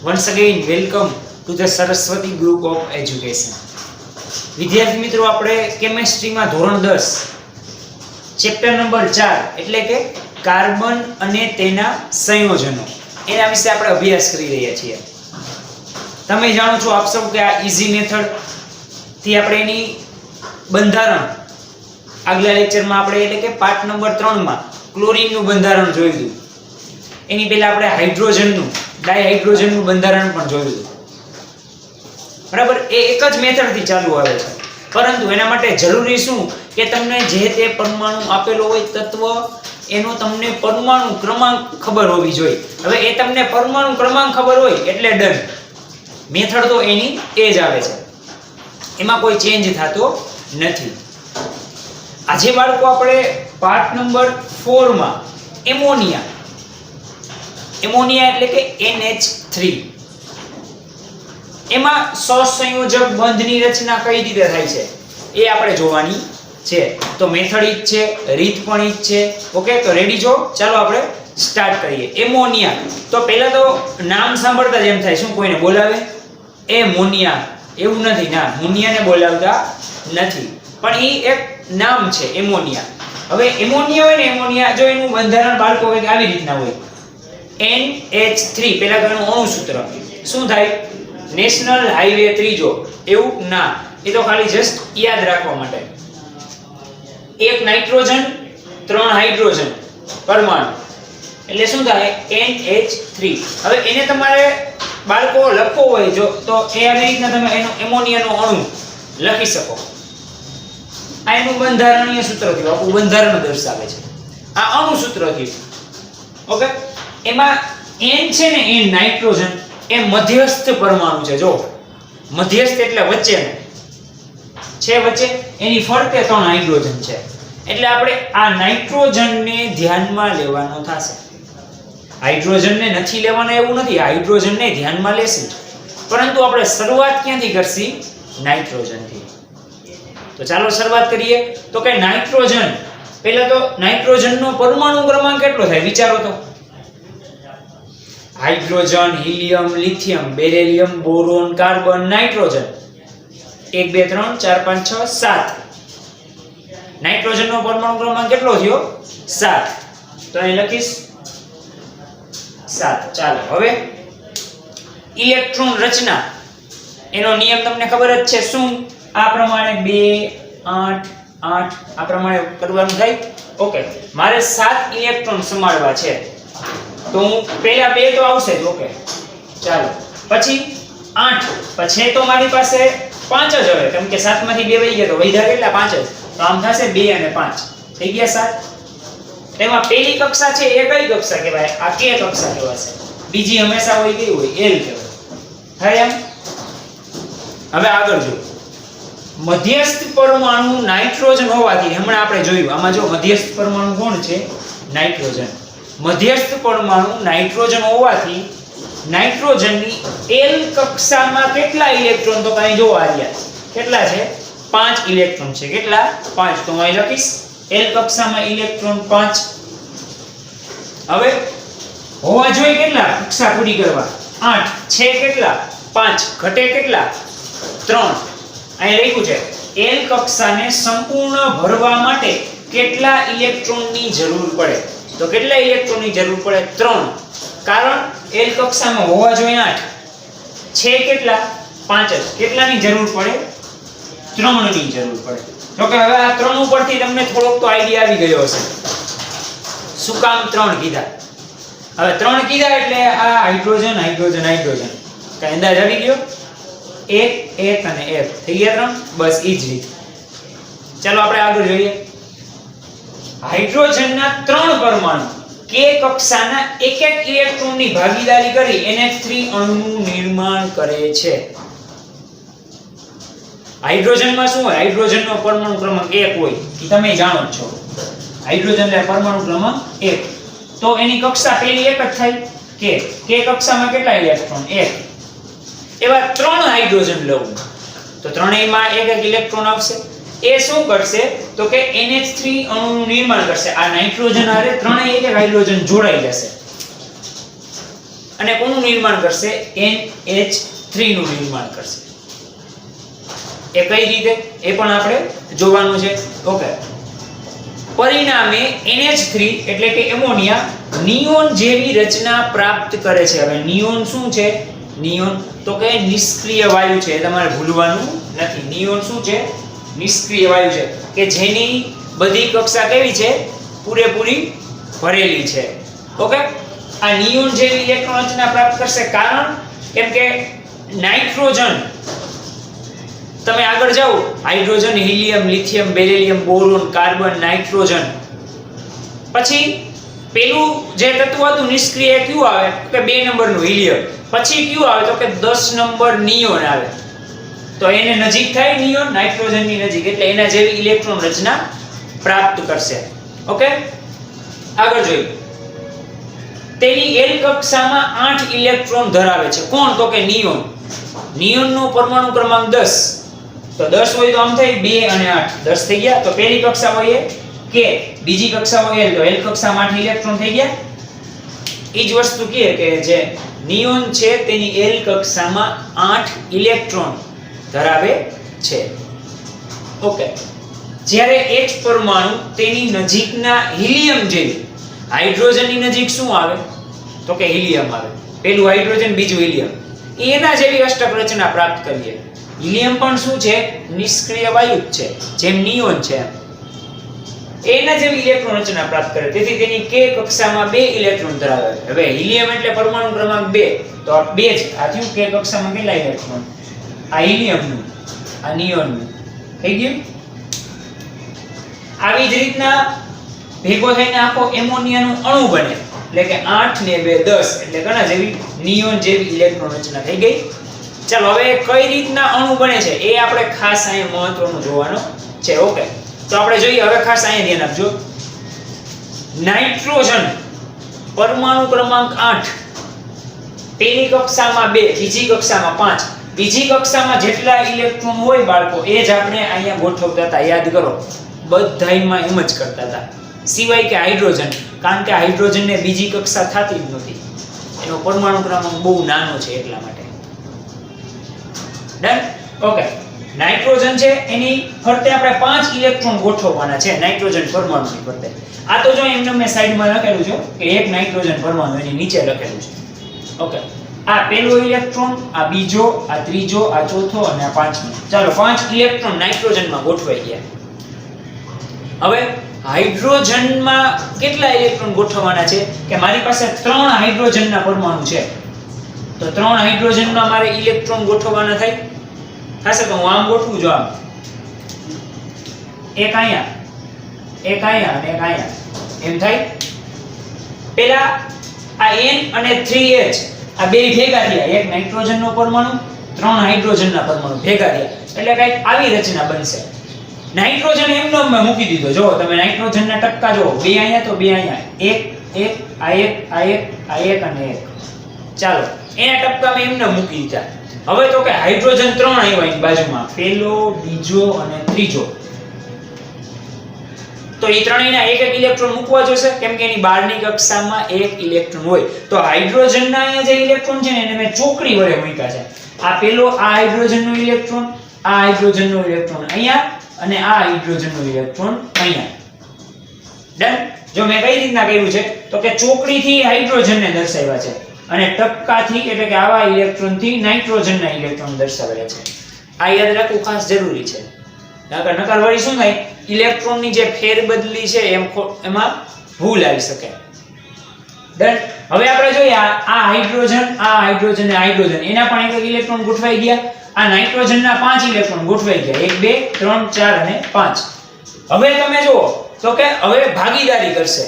Once again, welcome to the Saraswati Group of Education. વિદ્યાર્થી મિત્રો, આપણે કેમેસ્ટ્રીમાં ધોરણ 10 ચેપ્ટર નંબર 4 એટલે કે કાર્બન અને તેના સંયોજનો એના વિશે આપણે અભ્યાસ કરી રહ્યા છીએ. તમે જાણો છો આપ સૌ કે આ ઈઝી મેથડ થી આપણે એની બંધારણ આગલા લેક્ચરમાં આપણે એટલે કે પાર્ટ નંબર 3 માં ક્લોરીન નું બંધારણ જોયું. એની પહેલા આપણે હાઇડ્રોજનનું ડાયહાઇડ્રોજનનું બંધારણ પણ જોયું. બરાબર, એ એક જ મેથડ થી ચાલુ આવે છે, પરંતુ એના માટે જરૂરી શું કે તમને જે તે પરમાણુ આપેલો હોય તત્વ એનો તમને પરમાણુ ક્રમાંક ખબર હોવી જોઈએ. હવે એ તમને પરમાણુ ક્રમાંક ખબર હોય એટલે ડન. મેથડ તો એની એ જ આવે છે, એમાં કોઈ ચેન્જ થતો નથી. આજે બાળકો આપણે પાર્ટ નંબર 4 માં એમોનિયા એટલે કે NH3 એમાં સહસંયોજક બંધની રચના કઈ રીતે થાય છે એ આપણે જોવાની છે. તો મેથડ ઈ જ છે, રીત પણ ઈ જ છે. ઓકે, તો રેડી છો? ચાલો આપણે સ્ટાર્ટ કરીએ. એમોનિયા, તો પહેલા તો નામ સાંભળતા જ એમ થાય શું કોઈને બોલાવે એમોનિયા, એવું નથી. ના, મુનિયાને બોલાવતા નથી, પણ ઈ એક નામ છે એમોનિયા. હવે એમોનિયા હોય ને, એમોનિયા જો એનું બંધારણ બાળકો કંઈક આવી રીતના હોય. NH3 પહેલા તો એનું અણુ સૂત્ર શું થાય? નેશનલ હાઈવે 3 એવું ના, એ તો ખાલી જસ્ટ યાદ રાખવા માટે. એક નાઇટ્રોજન 3 હાઇડ્રોજન પરમાણુ એટલે શું થાય? NH3. હવે એને તમારે બાળકો લખવો હોય જો તો એ આવી રીતના તમે એનો એમોનિયાનો અણુ લખી શકો. આ એનું બંધારણીય સૂત્ર થયું, આખું બંધારણ દર્શાવે છે આ અણુ સૂત્ર થયું. ઓકે, એમાં N છે ને, એ નાઇટ્રોજન એ મધ્યસ્થ પરમાણુ છે. જો મધ્યસ્થ એટલે વચ્ચેનો છે, વચ્ચે એની ફરતે 3 હાઇડ્રોજન છે. એટલે આપણે આ નાઇટ્રોજનને ધ્યાનમાં લેવાનો થશે. હાઇડ્રોજનને નથી લેવાનો એવું નથી, હાઇડ્રોજનને ધ્યાનમાં લેશું, પરંતુ આપણે શરૂઆત ક્યાંથી કરશી? નાઇટ્રોજનથી. તો ચાલો શરૂઆત કરીએ. તો કે નાઇટ્રોજન, પહેલા તો નાઇટ્રોજનનો પરમાણુ ક્રમાંક કેટલો થાય વિચારો તો. Hydrogen, helium, lithium, beryllium, boron, carbon, nitrogen 1 2 3 4 5 6 7. નાઇટ્રોજનનો પરમાણુ ક્રમાંક કેટલો થયો? 7. તો અહીં લખીશ 7. ચાલો હવે ઇલેક્ટ્રોન રચના, એનો નિયમ તમને ખબર જ છે. શું? આ પ્રમાણે 2 8 8 આ પ્રમાણે કરવાનું થાય. ઓકે, મારે 7 ઇલેક્ટ્રોન સમાળવા છે, તો હું પહેલા 2 તો આવશે જ. ઓકે, ચાલો પછી 8, પછી તો મારી પાસે 5 જ હવે, કેમ કે 7 માંથી 2 વહી ગયા તો વધ્યા કેટલા? 5 જ. તો આમ થશે 2 અને 5 થઈ ગયા 7. તેમાં પહેલી કક્ષા છે એ કઈ કક્ષા કહેવાય? આ K કક્ષા કહેવાશે. બીજી હંમેશા હોય કઈ હોય? L કહેવાય. થાય એમ? હવે આગળ જો મધ્યસ્થ પરમાણુ નાઇટ્રોજન હોવાથી, હમણાં આપણે જોયું આમાં જો મધ્યસ્થ પરમાણુ કોણ છે? નાઇટ્રોજન. મધ્યસ્થ પરમાણુ નાઇટ્રોજન હોવાથી નાઇટ્રોજનની L કક્ષામાં કેટલા ઇલેક્ટ્રોન? તો કાઈ જો આર્યા કેટલા છે? 5 ઇલેક્ટ્રોન છે. કેટલા? 5. તો અહીં લખીશ L કક્ષામાં ઇલેક્ટ્રોન 5. હવે હોવા જોઈએ કેટલા કક્ષા પૂરી કરવા? 8 છે. કેટલા? 5. ઘટે કેટલા? 3. અહીં લખ્યું છે L કક્ષાને સંપૂર્ણ ભરવા માટે કેટલા ઇલેક્ટ્રોનની જરૂર પડે? તો કેટલા ઇલેક્ટ્રોનની જરૂર પડે? 3. કારણ L કક્ષામાં હોવા જોઈએ 8, છે કેટલા? 5 જ. કેટલાની જરૂર પડે? 3ની જરૂર પડે. તો કે હવે આ 3 ઉપરથી તમને થોડોક તો આઈડિયા આવી ગયો હશે શું કામ 3 કીધા. હવે 3 કીધા એટલે આ હાઇડ્રોજન હાઇડ્રોજન હાઇડ્રોજન કઈ અંદાજ આવી ગયો? 1 1 અને 1 થઈ ગયા 3. બસ ઈ જ રીત. ચાલો આપણે આગળ જોઈએ. હાઇડ્રોજનના 3 પરમાણુ K કક્ષાના એક ઇલેક્ટ્રોનની ભાગીદારી કરી NH3 અણુનું નિર્માણ કરે છે. હાઇડ્રોજનમાં શું હોય? હાઇડ્રોજનનો પરમાણુ ક્રમાંક 1 હોય, એ તમે જાણો જ છો. હાઇડ્રોજનનો પરમાણુ ક્રમાંક 1. તો એની કક્ષા પહેલી એક જ થાય K. K કક્ષામાં કેટલા ઇલેક્ટ્રોન? 1. એવા 3 હાઇડ્રોજન લઉં તો ત્રણેયમાં એક ઇલેક્ટ્રોન આવશે. એ શું કરશે? તો કે NH3 અણુનું નિર્માણ કરશે. આ નાઇટ્રોજન હારે ત્રણેય એક હાઇડ્રોજન જોડાઈ જશે. અને કોનું નિર્માણ કરશે? NH3 નું નિર્માણ કરશે. એ કઈ રીતે એ પણ આપણે જોવાનું છે. ઓકે, પરિણામે NH3 એટલે કે એમોનિયા નિયોન જેવી રચના પ્રાપ્ત કરે છે. હવે નિયોન શું છે? નિયોન તો કે નિષ્ક્રિય વાયુ છે, તમારે ભૂલવાનું નથી. નિયોન શું છે? નિષ્ક્રિય વાયુ છે કે જેની બધી કક્ષા કેવી છે? પૂરેપૂરી ભરેલી છે. ઓકે, આ નિયોન જેવી ઇલેક્ટ્રોન રચના પ્રાપ્ત કરશે. કારણ કેમ કે નાઇટ્રોજન, તમે આગળ જાઓ, hydrogen, helium, lithium, beryllium, boron, carbon, nitrogen, પછી પેલું જે તત્વ હતું નિષ્ક્રિય કયું આવે? કે 2 નંબરનું હિલિયમ. પછી કયું આવે? તો કે 10 નંબર નિયોન આવે. તો એને નજીક થાય નિયોન, નાઇટ્રોજનની નજીક, એટલે એના જેવી ઇલેક્ટ્રોન રચના પ્રાપ્ત કરશે. ઓકે, આગળ જોઈએ. તેની L કક્ષામાં 8 ઇલેક્ટ્રોન ધરાવે છે. કોણ? તો કે નિયોન. નિયોનનો પરમાણુ ક્રમાંક 10. તો 10 હોય તો આમ થાય 2 અને 8, 10 થઈ ગયા. તો પહેલી કક્ષા હોય K, બીજી કક્ષા હોય L, તો L કક્ષામાં 8 ઇલેક્ટ્રોન થઈ ગયા. એ જ વસ્તુ કહે કે જે નિયોન છે તેની L કક્ષામાં 8 ઇલેક્ટ્રોન ધરાવે છે. ઓકે, જ્યારે H પરમાણુ તેની નજીકના હિલિયમ જેવી, હાઇડ્રોજનની નજીક શું આવે? તો કે હિલિયમ આવે. પેલું હાઇડ્રોજન, બીજું હિલિયમ. એના જેવી અષ્ટક રચના પ્રાપ્ત કરીએ. હિલિયમ પણ શું છે? નિષ્ક્રિય વાયુ જ છે, જેમ નિયોન છે. એના જેવી ઇલેક્ટ્રોન રચના પ્રાપ્ત કરે. તેથી તેની K કક્ષામાં 2 ઇલેક્ટ્રોન ધરાવે. હવે હિલિયમ એટલે પરમાણુ ક્રમાંક 2, તો આ 2 જ. આ થયું K કક્ષામાં કેટલા ઇલેક્ટ્રોન? આ હિલિયમનું, આ નિયોનનું. થઈ ગયું? આવી જ રીતના ભેગો થઈને આખો એમોનિયાનું અણુ બને. એટલે કે 8 ને 2 10, એટલે ઘણા જેવી નિયોન જેવી ઇલેક્ટ્રોન રચના થઈ ગઈ. ચાલો, હવે કઈ રીતના અણુ બને છે એ આપણે ખાસ અહીંયા મહત્વનું જોવાનું છે. ઓકે, તો આપણે જોઈએ. હવે ખાસ અહીંયા ધ્યાન આપજો. નાઇટ્રોજન પરમાણુ ક્રમાંક 8, પહેલી કક્ષામાં 2, બીજી કક્ષામાં 5. બીજી કક્ષામાં જેટલા ઇલેક્ટ્રોન હોય બાળકો, એ જ આપણે અહીંયા ગોઠવતા હતા. યાદ કરો, બધાયમાં એમ જ કરતા હતા, સિવાય કે હાઇડ્રોજન. કારણ કે હાઇડ્રોજનને બીજી કક્ષા થતી જ નથી, એનો પરમાણુ ક્રમાંક બહુ નાનો છે એટલા માટે. ડન? ઓકે, નાઇટ્રોજન છે એની ફરતે આપણે 5 ઇલેક્ટ્રોન ગોઠવવાના છે. નાઇટ્રોજન પરમાણુની ફરતે. આ તો જો એમને મેં સાઈડમાં લખેલું છે કે એક નાઇટ્રોજન પરમાણુ, એની નીચે લખેલું છે. ઓકે, આ પહેલો ઇલેક્ટ્રોન, આ બીજો, આ ત્રીજો, આ ચોથો અને આ પાંચમો. ચાલો, 5 ઇલેક્ટ્રોન નાઇટ્રોજનમાં ગોઠવાઈ ગયા. હવે હાઇડ્રોજનમાં કેટલા ઇલેક્ટ્રોન ગોઠવવાના છે? કે મારી પાસે 3 હાઇડ્રોજનના પરમાણુ છે, તો 3 હાઇડ્રોજનમાં મારે ઇલેક્ટ્રોન ગોઠવવાના થાય. થશે તો હું આમ ગોઠવું જો, આમ એક અહીંયા, એક અહીંયા અને એક અહીંયા, એમ થાય. પેલા આ N અને 3H આ બે ભેગા થયા, એક નાઇટ્રોજનનો પરમાણુ, 3 હાઇડ્રોજનના પરમાણુ ભેગા થયા, એટલે કંઈક આવી રચના બનશે. નાઇટ્રોજન એમનો મેં મૂકી દીધો. જો તમે નાઇટ્રોજનના ટપકા જો, 2 અહીંયા તો 2 અહીંયા, 1 1 આ 1 આ 1 આ 1 અને 1. ચાલો, એના ટપકા મેં એમને મૂકી દીધા. હવે તો કે હાઇડ્રોજન 3 આવ્યા એની બાજુમાં, પહેલો, બીજો અને ત્રીજો. તો એ ત્રણેયના એક એક ઇલેક્ટ્રોન મૂકવા જોશે, કેમ કે એની બહારની કક્ષામાં એક ઇલેક્ટ્રોન હોય. તો હાઇડ્રોજનના અહીંયા જે ઇલેક્ટ્રોન છે ને એને મેં ચોકડી વડે મૂક્યા છે. આ પહેલો, આ હાઇડ્રોજનનો ઇલેક્ટ્રોન, આ હાઇડ્રોજનનો ઇલેક્ટ્રોન અહીંયા અને આ હાઇડ્રોજનનો ઇલેક્ટ્રોન અહીંયા. ડન? જો મેં કઈ રીતના કર્યું છે તો કે ચોકડીથી હાઇડ્રોજનને દર્શાવ્યા છે અને ટપકાથી એટલે કે આવા ઇલેક્ટ્રોનથી નાઇટ્રોજનના ઇલેક્ટ્રોન દર્શાવ્યા છે. આ યાદ રાખવું ખાસ જરૂરી છે. નકર વળી શું થાય, ઇલેક્ટ્રોનની જે ફેરબદલી છે એમાં ભૂલ આવી શકે. ડન? હવે આપણે જોઈએ આ હાઇડ્રોજન, આ હાઇડ્રોજન અને હાઇડ્રોજન, એના પણ એક ઇલેક્ટ્રોન ગોઠવાઈ ગયા. આ નાઇટ્રોજનના 5 ઇલેક્ટ્રોન ગોઠવાઈ ગયા, 1 2 3 4 અને 5. હવે તમે જુઓ તો કે હવે ભાગીદારી કરશે.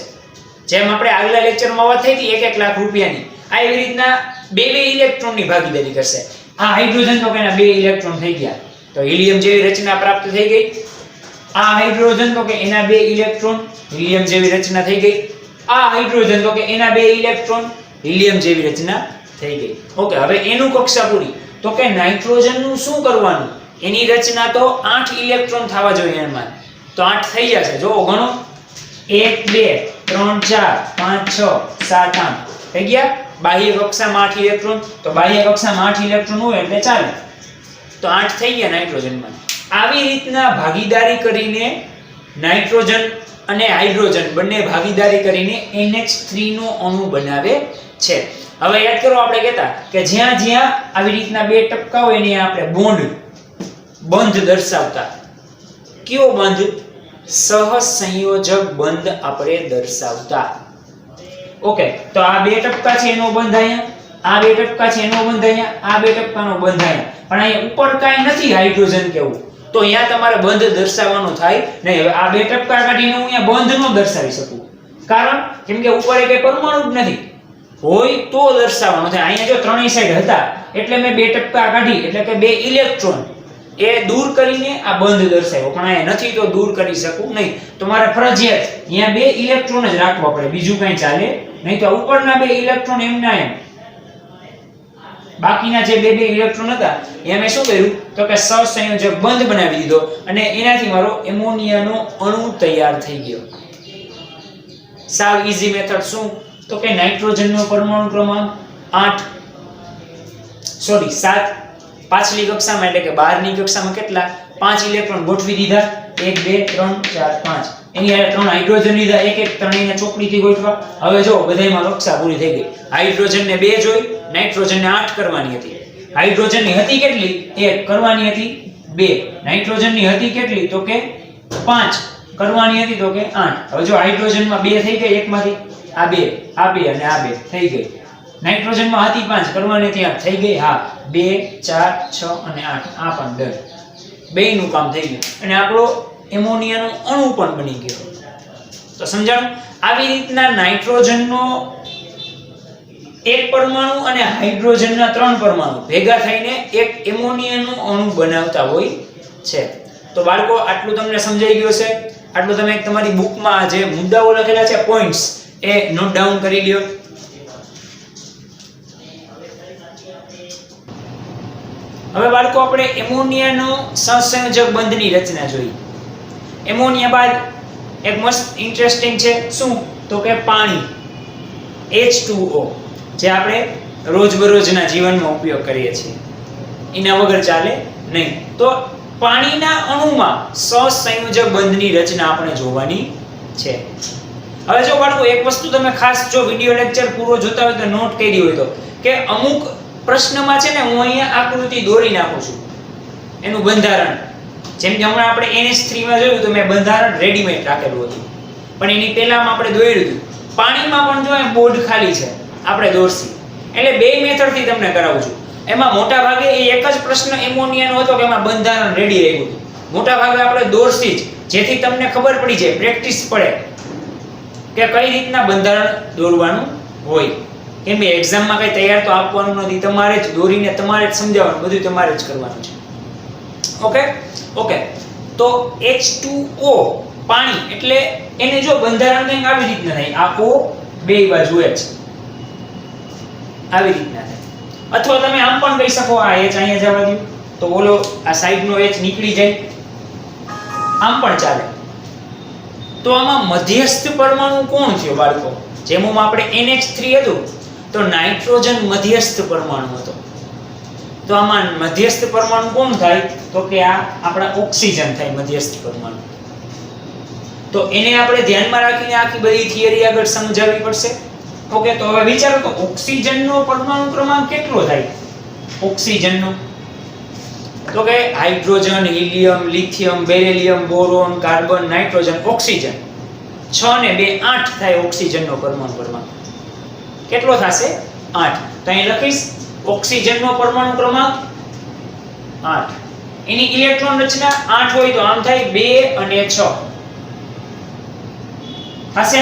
જેમ આપણે આગલા લેક્ચરમાં વાત થઈ હતી 1 લાખ રૂપિયાની, આ એવી રીતના 2 ઇલેક્ટ્રોનની ભાગીદારી કરશે. આ હાઇડ્રોજન તો કે એના 2 ઇલેક્ટ્રોન થઈ ગયા, તો હિલિયમ જેવી રચના પ્રાપ્ત થઈ ગઈ. આ હાઇડ્રોજન તો કે એના 2 ઇલેક્ટ્રોન, હિલિયમ જેવી રચના થઈ ગઈ. આ હાઇડ્રોજન તો કે એના 2 ઇલેક્ટ્રોન, હિલિયમ જેવી રચના થઈ ગઈ. ઓકે, હવે એનું કક્ષા પૂરી. તો કે નાઇટ્રોજનનું શું કરવાનું? એની રચના તો 8 ઇલેક્ટ્રોન થવા જોઈએ એમાં. તો 8 થઈ જશે. જો ગણો, 1 2 3 4 5 6 7 8. થઈ ગયા. બાહ્ય કક્ષામાં 8 ઇલેક્ટ્રોન, તો બાહ્ય કક્ષામાં 8 ઇલેક્ટ્રોન હોય એટલે ચાલે. તો 8 થઈ ગયા નાઇટ્રોજનમાં. આવી રીતના ભાગીદારી કરીને નાઇટ્રોજન અને હાઇડ્રોજન બંને ભાગીદારી કરીને NH3 નો અણુ બનાવે છે. હવે યાદ કરો આપણે કહેતા કે જ્યાં જ્યાં આવી રીતના બે ટપકા હોય એને આપણે બંધ દર્શાવતા. કયો બંધ? સહસંયોજક બંધ આપણે દર્શાવતા. ઓકે, તો આ બે ટપકા છે એનો બંધ અહીંયા, આ બે ટપકા છે એનો બંધ અહીંયા, આ બે ટપકાનો બંધ અહીંયા. પણ અહીંયા ઉપર કાંઈ નથી હાઇડ્રોજન કેવું, તો અહીંયા તમારે બંધ દર્શાવવાનું થાય નહીં. હવે આ બે ટપકા કાઢીને હું અહીંયા બંધ ન દર્શાવી શકું, કારણ કેમ કે ઉપર એક પરમાણુ જ નથી. હોય તો દર્શાવવાનું થાય. અહીંયા જો ત્રણેય સાઈડ હતા એટલે મેં બે ટપકા કાઢી, એટલે કે બે ઇલેક્ટ્રોન એ દૂર કરીને આ બંધ દર્શાવ્યો. પણ અહીંયા નથી તો દૂર કરી શકું નહીં. તો મારે ફરજિયાત અહીંયા બે ઇલેક્ટ્રોન જ રાખવા પડે, બીજું કંઈ ચાલે નહીં. તો ઉપરના બે ઇલેક્ટ્રોન એમના એમ, બાકીના જે બે ઇલેક્ટ્રોન હતા એ મેં શું કર્યું તો કે સહસંયોજક બંધ બનાવી દીધો અને એનાથી મારો એમોનિયાનો અણુ તૈયાર થઈ ગયો. સાવ ઈઝી મેથડ. શું તો કે નાઇટ્રોજનનો પરમાણુ ક્રમાંક 7 પાછલી કક્ષામાં એટલે કે બહારની કક્ષામાં કેટલા 5 ઇલેક્ટ્રોન ગોઠવી દીધા. 1 2 3 4 5. એની હારે 3 હાઇડ્રોજન લીધા, એક એક ત્રણેયને ચોકડીથી ગોઠવા. હવે જો બધાયમાં કક્ષા પૂરી થઈ ગઈ. હાઇડ્રોજનને 2 જોઈ, નાઇટ્રોજનને 8 કરવાની હતી. હાઇડ્રોજનની હતી કેટલી? 1 કરવાની હતી 2. નાઇટ્રોજનની હતી કેટલી તો કે 5 કરવાની હતી તો કે 8. હવે જો હાઇડ્રોજનમાં 2 થઈ ગઈ, એકમાંથી આ 2 અને આ 2 થઈ ગઈ. નાઇટ્રોજનમાં હતી 5 કરવાની હતી 8 થઈ ગઈ. હા, 2 4 6 અને 8 આ પણ 10. બેયનું કામ થઈ ગયું અને આપણો એમોનિયાનો અણુ પણ બની ગયો. તો સમજાણું? આવી રીતના નાઇટ્રોજનનો એક પરમાણુ અને હાઇડ્રોજનના 3 પરમાણુ ભેગા થઈને એક એમોનિયાનું અણુ બનાવતા હોય છે. તો બાળકો આટલું તમને સમજાઈ ગયું છે. આટલું તમે તમારી બુકમાં જે મુદ્દાઓ લખેલા છે પોઈન્ટ્સ એ નોટ ડાઉન કરી લ્યો. હવે બાળકો આપણે એમોનિયાનો સહસંયોજક બંધની રચના જોઈ. એમોનિયા બાદ એક મસ્ત ઇન્ટરેસ્ટિંગ છે. શું તો કે પાણી, H2O, જે આપણે રોજબરોજના જીવનમાં ઉપયોગ કરીએ છીએ. એના વગર ચાલે નહીં. તો પાણીના અણુમાં સહસંયોજક બંધની રચના આપણે જોવાની છે. હવે જો બાળકો એક વસ્તુ તમે ખાસ જો વિડિયો લેક્ચર પૂરો જોતા હોય તો નોટ કરી હોય તો કે અમુક પ્રશ્નમાં છે ને હું અહીંયા આકૃતિ દોરી નાખું છું એનું બંધારણ. જેમ કે હમણાં આપણે NH3 માં જોયું તો મેં બંધારણ રેડીમેડ રાખેલું હતું, પણ એની પહેલામાં આપણે દોર્યું હતું. પાણીમાં પણ જો એ બોર્ડ ખાલી છે, આપણે દોરસી. એટલે બે મેથડ થી તમને કરાવું છું. એમાં મોટા ભાગે એ એક જ પ્રશ્ન એમોનિયાનો હતો કે એમાં બંધારણ રેડી રહ્યું હતું. મોટા ભાગે આપણે દોરસી જ, જેથી તમને ખબર પડી જાય, પ્રેક્ટિસ પડે કે કઈ રીતના બંધારણ દોરવાનું હોય. કેમ કે એક્ઝામમાં કઈ તૈયાર તો આપવાનું નથી, તમારે જ દોરીને તમારે જ સમજાવવાનું, બધું તમારે જ કરવાનું છે. ઓકે, તો H2O પાણી એટલે એને જો બંધારણ કંઈક આવી રીતના થાય, આ O બે બાજુ H આવી રીતના થાય. અથવા તમે આમ પણ કહી શકો આ H અહીંયા જવા દો તો બોલો આ સાઈડનો H નીકળી જાય, આમ પણ ચાલે. તો આમાં મધ્યસ્થ પરમાણુ કોણ થયો બાળકો? જેમાં આપણે NH3 હતું તો નાઇટ્રોજન મધ્યસ્થ પરમાણુ હતો. તો આમાં મધ્યસ્થ પરમાણુ કોણ થાય તો કે આ આપણા ઓક્સિજન થાય મધ્યસ્થ પરમાણુ. તો એને આપણે ધ્યાનમાં રાખીને આખી બધી થિયરી આગળ સમજાવવી પડશે. ઓકે, તો હવે વિચારો તો ઓક્સિજનનો પરમાણુ ક્રમાંક કેટલો થાય? ઓક્સિજનનો તો કે hydrogen, helium, lithium, beryllium, boron, carbon, nitrogen, oxygen 6 ને 2 8 થાય ઓક્સિજનનો પરમાણુ ક્રમાંક. કેટલો થશે? 8. તો અહીં લખીશ ઓક્સિજનનો પરમાણુ ક્રમાંક 8. એની ઇલેક્ટ્રોન રચના 8 હોય તો આમ થાય 2 અને 6 હશે.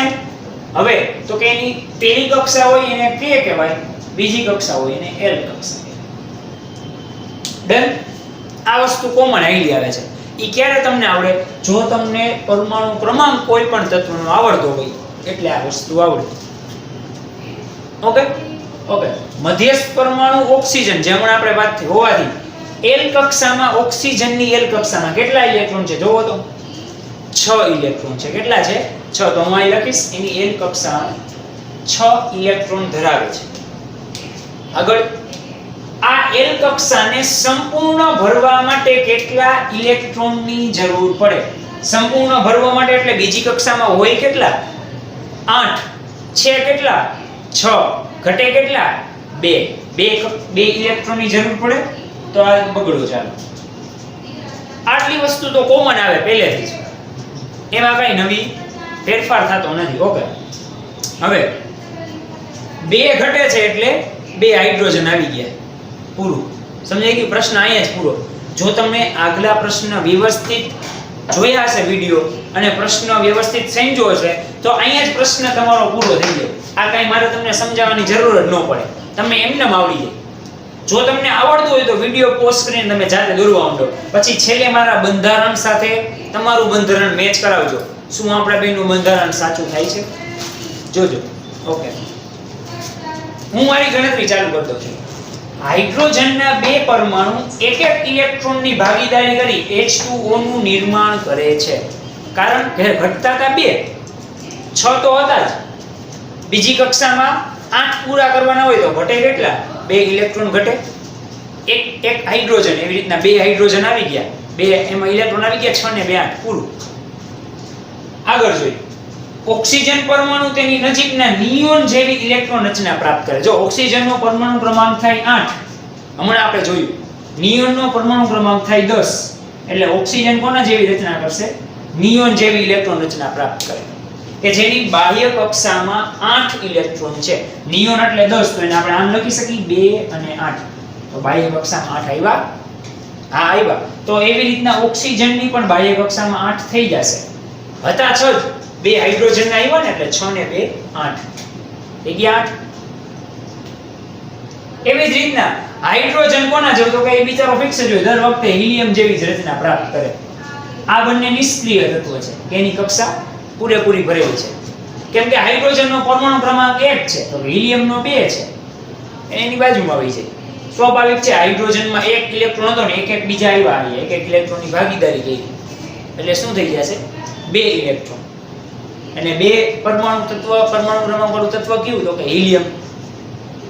હવે તો કે એની પહેલી કક્ષા હોય એને K કહેવાય, બીજી કક્ષા હોય એને L કક્ષા કહેવાય. ડન. આ વસ્તુ કોમન આઈડી આવે છે. ઈ ક્યારે તમને આવડે? જો તમને પરમાણુ ક્રમાંક કોઈ પણ તત્વનો આવડતો હોય એટલે આ વસ્તુ આવડે. ઓકે, મધ્યસ્થ પરમાણુ ઓક્સિજન જે હમણાં આપણે વાત થઈ હોવાથી L કક્ષામાં ઓક્સિજનની L કક્ષામાં કેટલા ઇલેક્ટ્રોન છે જોવો તો 6 ઇલેક્ટ્રોન છે. કેટલા છે? 6. તો હું અહીં લખીશ એની L કક્ષા 6 ઇલેક્ટ્રોન ધરાવે છે. આગળ આ L કક્ષાને સંપૂર્ણ ભરવા માટે કેટલા ઇલેક્ટ્રોનની જરૂર પડે? સંપૂર્ણ ભરવા માટે એટલે બીજી કક્ષામાં હોય કેટલા? 8 છે કેટલા? 6 ઘટે કેટલા? 2 ઇલેક્ટ્રોનની જરૂર પડે. તો આ બગડો. ચાલો આટલી વસ્તુ તો કોમન આવે પહેલેથી જ, એમાં કઈ નવી ફેરફાર થતો નથી. ઓકે, હવે 2 ઘટે છે એટલે 2 હાઇડ્રોજન આવી ગયા. પૂરું સમજાઈ ગયું? પ્રશ્ન અહીંયા જ પૂરો. જો તમે આગલા પ્રશ્ન વ્યવસ્થિત જોયા હશે વિડિયો અને પ્રશ્ન વ્યવસ્થિત સમજ્યો હશે તો અહીંયા જ પ્રશ્ન તમારો પૂરો થઈ ગયો. આ કઈ મારે તમને સમજાવવાની જરૂર જ ન પડે, તમને એમનેમ આવડી જાય. જો તમને આવડતું હોય તો વિડિયો પોઝ કરીને તમે જાતે દોરવા માંડો. પછી છેલ્લે મારા બંધારણ સાથે તમારું બંધારણ મેચ કરાવજો. શું આપણા બેનું બંધારણ સાચું થાય છે? જોજો. ઓકે, હું મારી ગણતરી ચાલુ કરી દઉં છું. હાઇડ્રોજનના 2 પરમાણુ એક ઇલેક્ટ્રોનની ભાગીદારી કરી H2O નું નિર્માણ કરે છે. કારણ કે ઘટતા હતા 2, 6 તો હતા જ. બીજી કક્ષામાં 8 પૂરા કરવાના હોય તો ઘટે કેટલા? 2 ઇલેક્ટ્રોન ઘટે. એક હાઇડ્રોજન, એવી રીતના 2 હાઇડ્રોજન આવી ગયા, 2 એમાં ઇલેક્ટ્રોન આવી ગયા, 6 ને 2 8 પૂરું. આગળ જોઈએ. ઓક્સિજન પરમાણુ તેની નજીકના નિયોન જેવી ઇલેક્ટ્રોન રચના પ્રાપ્ત કરે. જો ઓક્સિજનનો પરમાણુ ક્રમાંક થાય 8, હમણાં આપણે જોયું. નિયોનનો પરમાણુ ક્રમાંક થાય 10, એટલે ઓક્સિજન કોના જેવી રચના કરશે? નિયોન જેવી ઇલેક્ટ્રોન રચના પ્રાપ્ત કરે કે જેની બાહ્ય કક્ષામાં 8 ઇલેક્ટ્રોન છે. નિયોન એટલે 10, તો એને આપણે આમ લખી શકીએ 2 અને 8. તો બાહ્ય કક્ષામાં 8 આવ્યા. હા આવ્યા. તો એવી રીતના ઓક્સિજનની પણ બાહ્ય કક્ષામાં 8 થઈ જશે. હતા 6 જ, 2 હાઇડ્રોજન આવ્યા ને એટલે 6 ને 2 8 થઈ ગયા 8. એવી જ રીતના હાઇડ્રોજન કોના જેવું? તો કે એ બિચારો ફિક્સ જ હોય, દર વખતે હિલિયમ જેવી જ રચના પ્રાપ્ત કરે. આ બંને નિષ્ક્રિય તત્વો છે કે એની કક્ષા પૂરેપૂરી ભરેલી છે. કેમ કે હાઇડ્રોજનનો પરમાણુ ક્રમાંક 1 છે તો હિલિયમનો 2 છે, એની બાજુમાં આવી જાય. સ્વાભાવિક છે, હાઇડ્રોજનમાં 1 ઇલેક્ટ્રોન હતો ને એક બીજા આવ્યા, એક ઇલેક્ટ્રોનની ભાગીદારી કરી એટલે શું થઈ જશે? 2 ઇલેક્ટ્રોન. અને 2 પરમાણુ તત્વ, પરમાણુ ક્રમાંક વાળું તત્વ કયું? તો કે હિલિયમ.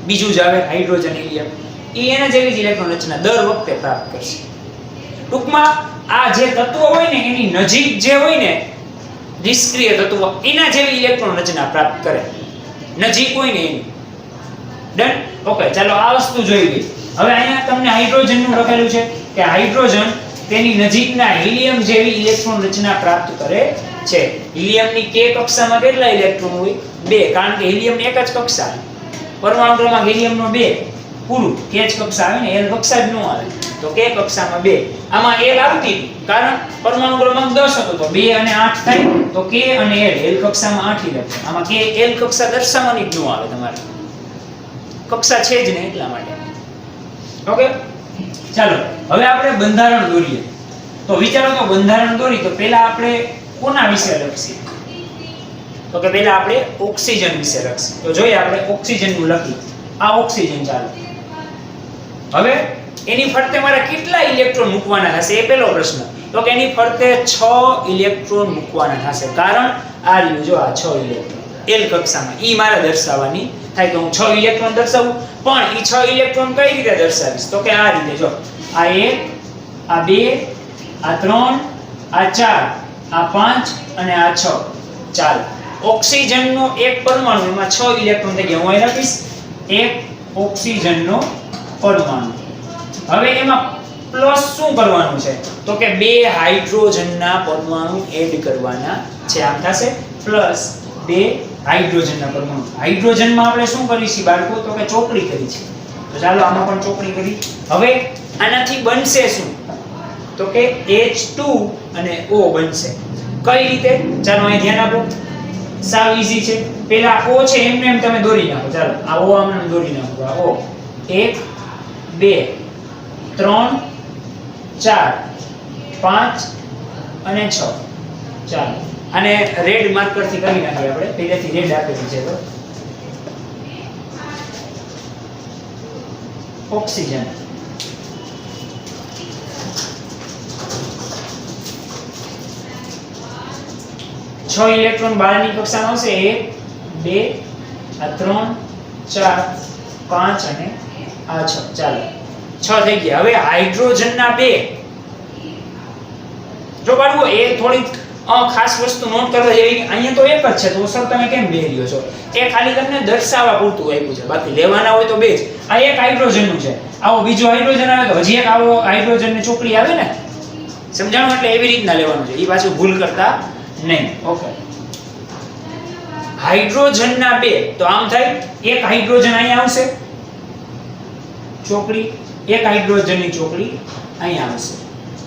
બીજું જ આવે હાઇડ્રોજન, હિલિયમ. એ એના જેવી જ ઇલેક્ટ્રોન રચના દર વખતે પ્રાપ્ત કરશે. ટૂંકમાં આ જે તત્વો હોય ને એની નજીક જે હોય ને નિષ્ક્રિય તત્વો, એના જેવી ઇલેક્ટ્રોન રચના પ્રાપ્ત કરે. નજીક હોય ને એની. ડન? ઓકે, ચાલો આ વસ્તુ જોઈ ગઈ. હવે અહીંયા તમને હાઇડ્રોજન નું લખેલું છે કે હાઇડ્રોજન તેની નજીકના હિલિયમ જેવી ઇલેક્ટ્રોન રચના પ્રાપ્ત કરે છે. હિલિયમની k કક્ષામાં કેટલા ઇલેક્ટ્રોન હોય? 2, કારણ કે હિલિયમની એક જ કક્ષા. પરમાણુ ક્રમાંક હિલિયમનો 2 પૂરું. k જ કક્ષા આવે ને, l કક્ષા જ ન આવે. તો k કક્ષામાં 2. આમાં l આવતી હતી કારણ પરમાણુ ક્રમાંક 10 હતો તો 2 અને 8 થાય તો k અને l કક્ષામાં 8 ઇલેક્ટ્રોન. આમાં k l કક્ષા દર્શાવવાની જ ન આવે તમારે, કક્ષા છે જ ને એટલા માટે. ઓકે, ચાલો હવે આપણે બંધારણ દોરીએ. તો વિચારો તો બંધારણ દોરી તો પહેલા આપણે કોના વિશે લખીએ? તો કે પહેલા આપણે ઓક્સિજન વિશે લખીએ. તો જોઈએ આપણે ઓક્સિજન નું લખીએ. આ ઓક્સિજન. ચાલો હવે એની ફરતે મારે કેટલા ઇલેક્ટ્રોન મૂકવાના થશે એ પહેલો પ્રશ્ન. તો કે એની ફરતે 6 ઇલેક્ટ્રોન મૂકવાના થશે. કારણ આ રહ્યું જો આ 6 ઇલેક્ટ્રોન L કક્ષામાં, ઈ મારે દર્શાવવાની થાય. તો હું 6 ઇલેક્ટ્રોન દર્શાવું, પણ ઈ 6 ઇલેક્ટ્રોન કઈ રીતે દર્શાવીશ? તો કે આ રીતે. જો આ 1, આ 2, આ 3, આ 4, આ 5 અને આ 6. ચાલો ઓક્સિજનનો એક પરમાણુ, એમાં 6 ઇલેક્ટ્રોન થઈ ગયા. હું અહીં લખીશ 1 ઓક્સિજનનો પરમાણુ. હવે એમાં પ્લસ શું કરવાનું છે? તો કે 2 હાઇડ્રોજનના પરમાણુ એડ કરવાના છે. આમ થશે પ્લસ 2 હાઇડ્રોજનના પરમાણુ. હાઇડ્રોજનમાં આપણે શું કરીશું બાળકો? તો કે ચોકડી કરી છે. તો ચાલો આમાં પણ ચોકડી કરી. હવે આનાથી બનશે શું? તો કે H2 અને O બનશે. કઈ રીતે? ચાલો અહીં ધ્યાન આપો. સાવ ઈઝી છે. પહેલા O છે એમને એમ તમે દોરી નાખો. ચાલો આ O આમને દોરી નાખો. આ O 1 2 3 4 5 અને 6. ચાલો આને રેડ માર્કર થી કરી નાખીએ આપણે. પહેલેથી રેડ આપેલી છે. તો ઓક્સિજન છ ઇલેક્ટ્રોન બહારની કક્ષામાં આવશે. 1 2 આ 3 4 5 અને આ 6. ચાલો 6 થઈ ગયા. હવે હાઇડ્રોજનના 2 જો બાળકો એ થોડીક ખાસ વસ્તુ નોટ કરવા જેવી. અહીંયા તો એક જ છે તો સર તમે કેમ બે લ્યો છો? એ ખાલી તમને દર્શાવવા પૂરતું આપ્યું છે, બાકી લેવાના હોય તો બે જ. આ એક હાઇડ્રોજનનું છે, આવો બીજો હાઇડ્રોજન આવે તો હજી એક આવો હાઇડ્રોજનની ચોકડી આવે ને, સમજાણું? એટલે એવી રીતના લેવાનું છે, એ પાછું ભૂલ કરતા નહીં. ઓકે, હાઇડ્રોજનના 2 તો આમ થાય એક હાઇડ્રોજન અહીંયા આવશે ચોકડી, એક હાઇડ્રોજનની ચોકડી અહીંયા આવશે.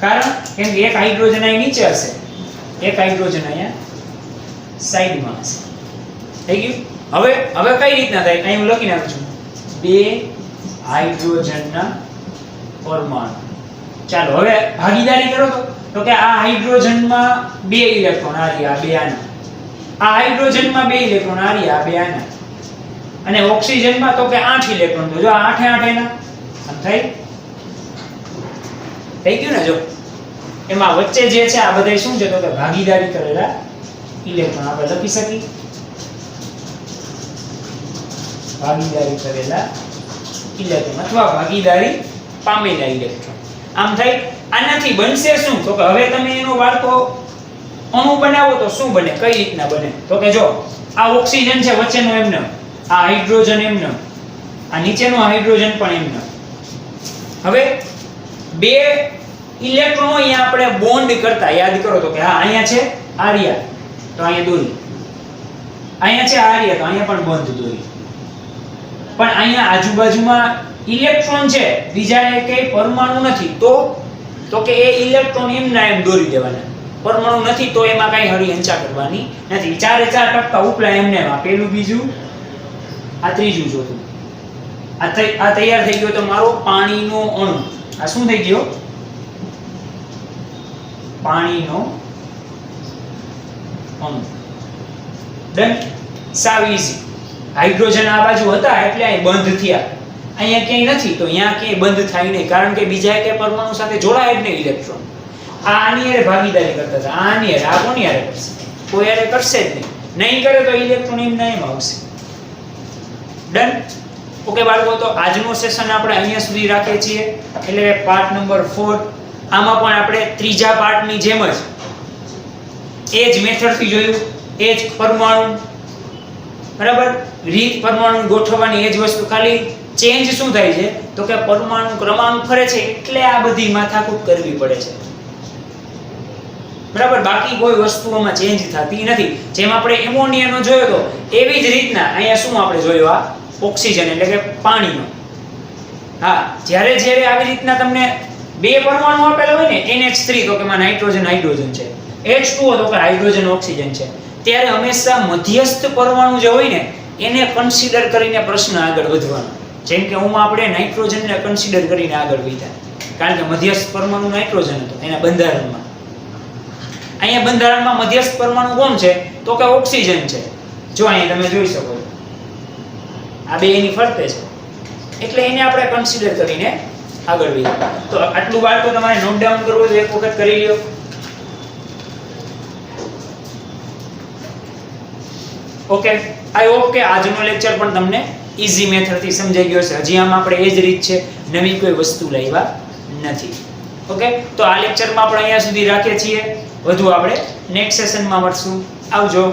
કારણ કેમ કે એક હાઇડ્રોજન અહીં નીચે હશે, એક હાઇડ્રોજન અહીંયા સાઈડમાં હશે. થઈ ગયું? હવે કઈ રીતના થાય? અહીં હું લખી નાખું છું 2 હાઇડ્રોજનના પરમાણુ. ચાલો હવે ભાગીદારી કરો તો કે આ હાઇડ્રોજનમાં 2 ઇલેક્ટ્રોન આ રહ્યા, 2 આના. આ હાઇડ્રોજનમાં 2 ઇલેક્ટ્રોન આ રહ્યા, 2 આના. અને ઓક્સિજનમાં તો કે 8 ઇલેક્ટ્રોન. તો જો 8 8 એના આમ થઈ ગયું ને? જો એમાં વચ્ચે જે છે આ બધા શું છે તો કે ભાગીદારી કરેલા ઇલેક્ટ્રોન આપણે લખી શકીએ, ભાગીદારી કરેલા ઇલેક્ટ્રોન અથવા ભાગીદારી પામેલા ઇલેક્ટ્રોન. આમ થઈ. આનાથી બનશે શું? તો કે હવે તમે એનો બાળકો અણુ બનાવો તો શું બને, કઈ રીતના બને? તો કે જો આ ઓક્સિજન છે વચ્ચેનો એમને, આ હાઇડ્રોજન એમને, આ નીચેનો હાઇડ્રોજન પણ એમને. હવે 2 ઇલેક્ટ્રોનો અહીંયા આપણે બોન્ડ કરતા યાદ કરો તો કે હા અહીંયા છે આર્યા તો અહીંયા દોરી, અહીંયા છે આર્યા તો અહીંયા પણ બંધ દોરી. પણ અહીંયા આજુબાજુમાં ઇલેક્ટ્રોન છે, બીજા એકેય પરમાણુ નથી, તો કે એ ઇલેક્ટ્રોન એમના એમ દોરી દેવાના. પરમાણુ નથી તો એમાં કઈ હળી હંચા કરવાની નથી. 4 એ 4 ટપકા ઉપલા એમને એમાં, પેલું બીજું આ ત્રીજું ચોથું. આ તૈયાર થઈ ગયો તો મારો પાણીનો અણુ. આ શું થઈ ગયો? પાણીનો અણુ. ડન. સાવ ઈઝી. હાઇડ્રોજન આ બાજુ હતા એટલે અહીં બંધ થયા, અહીંયા ક્યાંય નથી તો અહીંયા ક્યાંય બંધ થાય નહીં, કારણ કે બીજા એકે પરમાણુ સાથે જોડાય જ નહીં ઇલેક્ટ્રોન. આની હારે ભાગીદારી કરતા હતા, આની હારે. આ કોની હારે કરશે? કોઈ હારે કરશે જ નહીં કરે તો ઇલેક્ટ્રોન એમ ના એમ આવશે. ડન. ઓકે બાળકો, તો આજનો સેશન આપણે અહીંયા સુધી રાખીએ છીએ, એટલે પાર્ટ નંબર 4. આમાં પણ આપણે ત્રીજા પાર્ટની જેમ જ એ જ મેથડથી જોયું, એ જ પરમાણુ, બરાબર, રીત પરમાણુ ગોઠવવાની એ જ વસ્તુ, ખાલી ચેન્જ શું થાય છે તો કે પરમાણુ ક્રમાંક ફરે છે એટલે આ બધી માથાકૂટ કરવી પડે છે, બરાબર. બાકી કોઈ વસ્તુઓમાં ચેન્જ થતી નથી. જેમ આપણે એમોનિયાનો જોયો તો એવી જ રીતના અહીંયા શું આપણે જોયો, આ ઓક્સિજન એટલે કે પાણીનો. હા, જ્યારે આવી રીતના તમને 2 પરમાણુ આપેલા હોય ને, NH3 તો કે માં નાઇટ્રોજન હાઇડ્રોજન છે, H2O તો કે હાઇડ્રોજન ઓક્સિજન છે, ત્યારે હંમેશા મધ્યસ્થ પરમાણુ જે હોય ને એને કન્સિડર કરીને પ્રશ્ન આગળ વધવાનો. જેમ કે હું આપણે નાઇટ્રોજનને કન્સિડર કરીને આગળ વધ્યા, કારણ કે મધ્યસ્થ પરમાણુ નાઇટ્રોજન હતો એના બંધારણમાં. અહીંયા બંધારણમાં મધ્યસ્થ પરમાણુ કોણ છે તો કે ઓક્સિજન છે. જો અહીંયા તમે જોઈ શકો છો આ 2 એની ફરતે છે, એટલે એને આપણે કન્સિડર કરીને આગળ વધ્યા. તો આટલું બાળકો તમારે નોટ ડાઉન કરવું છે, એક વખત કરી લ્યો. ઓકે, આઈ હોપ કે આજનો લેક્ચર પણ તમને ઈઝી મેથડથી સમજાઈ ગયો છે. હજી આમાં આપણે એ જ રીત છે, નવી કોઈ વસ્તુ લાવ્યા નથી. ઓકે, તો આ લેક્ચરમાં આપણે અહીંયા સુધી રાખીએ છીએ. વધુ આપણે નેક્સ્ટ સેશનમાં મળશું. આવજો.